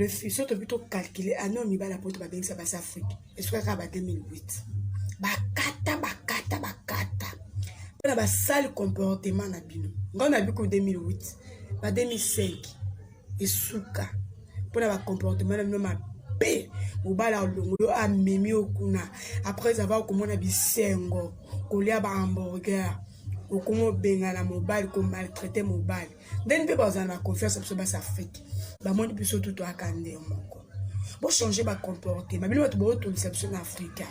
Le futur est plutôt calculé. Ah non, il va la porte va bien ça va s'Afrique. Est-ce que ça va 2008? Bakata. Pour la sale comportement na bino. On a vu qu'en 2008, en 2005, et souka. Pour la comportement na bino ma paix. Ou bala longo a mimi okuna. Après avoir comme on a bisengo, kolia ba hamburger. Ou comme benga na mobile, comme maltraité mobile. D'un peu dans la confiance absolue sur Afrique. Bah moi depuis surtout toi kande moko. Bo changer ba comportement. Bino to bo to l'exception africain.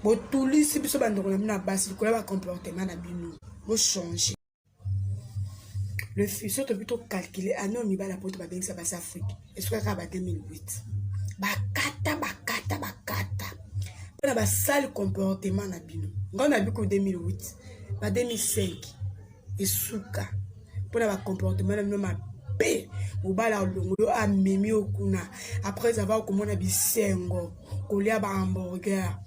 Bo tout li si biso bandoko na basi ko ba comportement na bino. Bo changer. Le futur est plutôt calculé. Ah non, mi ba la porte ba bien ça va Afrique. Est-ce que ça va 2008? Bakata. Pour la sale comportement na bino. On a vu qu'en 2008, en 2005, et souka. Pour la comportement na bino ma paix. Ou bala longo a mimi okuna. Après avoir comme on a bisengo, kolia ba hamburger.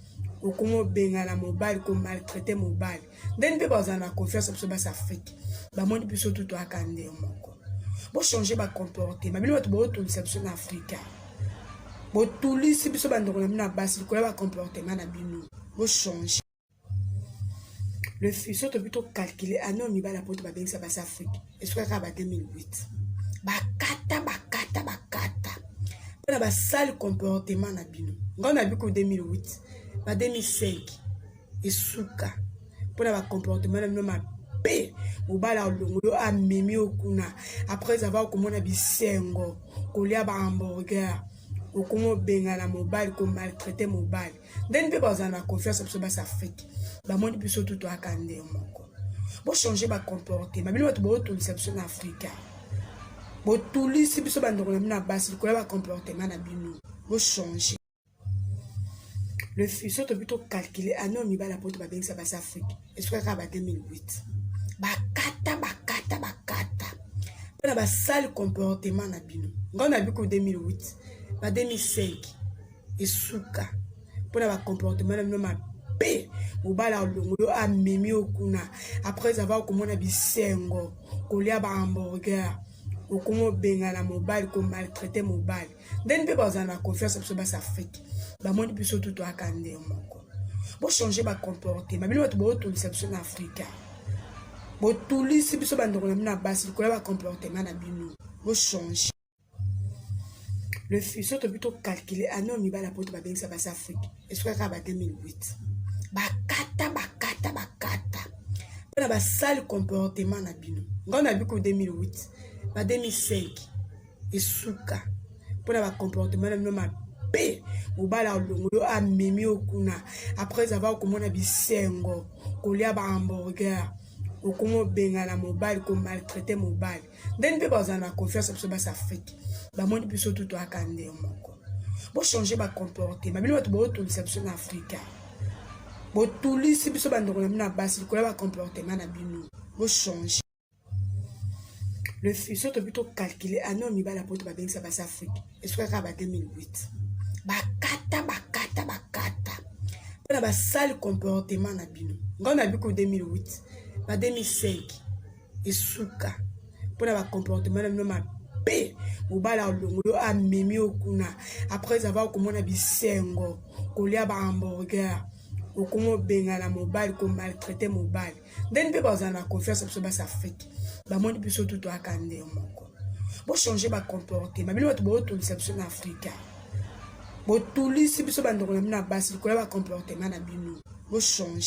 Ou comme benga na mobile, comme maltraité mobile. D'un peu dans la confiance absolue sur Afrique. Bah moi depuis surtout toi kande moko. Bo changer ba comportement. Bino to bo to l'exception africain. Bo tout li si biso bandoko na basi ko ba comportement na bino. Bo changer. Le futur est plutôt calculé. Ah non, il va la porte va bien ça va s'Afrique. Est-ce que ça va 2008? Bakata. Pour la sale comportement na bino. On a vu qu'en 2008, en 2005, et souka. Pour la comportement na bino ma paix. Ou bala longo a mimi okuna. Après avoir comme on a bisengo, kolia ba hamburger. Ou comme benga na mobile, comme maltraité mobile. D'un peu dans la confiance absolue sur Afrique. Bah moi depuis surtout toi kande moko. Bo changer ba comportement. Bino to bo to l'exception africain. Bo tout li si biso bandoko na basi ko ba comportement na bino. Bo changer. Le futur est plutôt calculé. Ah non, il va la porte va bien ça va s'Afrique. Est-ce que ça va 2008? Bakata. Pour la sale comportement na bino. On a vu qu'en 2008, en 2005, et souka. Pour la comportement na bino ma paix. Ou bala longo a mimi okuna. Après avoir comme on a bisengo, kolia ba hamburger. Ou comme benga na mobile, comme maltraité mobile. D'un peu dans la confiance absolue sur Afrique. Bah moi depuis surtout toi kande moko. Bo changer ba comportement. Bino to bo to l'exception africain. Bo tout li si biso bandoko na basi ko ba comportement na bino. Bo changer. Le futur est plutôt calculé. Ah non, il va la porte va bien ça va s'Afrique. Est-ce que ça va 2008? Bakata. Pour la sale comportement na bino. On a vu qu'en 2008, en 2005, et souka. Pour la comportement na bino ma paix. Ou bala longo a mimi okuna. Après avoir comme on a bisengo, kolia ba hamburger. Ou comme benga na mobile, comme maltraité mobile. D'un peu dans la confiance absolue sur Afrique. Bah moi depuis surtout toi kande moko. Bo changer ba comportement. Bino to bo to l'exception africain. Bo tout li si biso bandoko na basi ko ba comportement na bino. Bo changer. Le futur est plutôt calculé. Ah non, il va la porte va bien ça va s'Afrique. Est-ce que ça va 2008? Bakata. Pour la sale comportement na bino. On a vu qu'en 2008, en 2005, et souka. Pour la comportement na bino ma paix. Ou bala longo a mimi okuna. Après avoir comme on a bisengo, kolia ba hamburger. Ou comme benga na mobile, comme maltraité mobile. D'un peu dans la confiance absolue sur Afrique. Bah moi depuis surtout toi kande moko. Bo changer ba comportement. Bino to bo to l'exception africain. Bo tout li si biso bandoko na basi ko ba comportement na bino. Bo changer.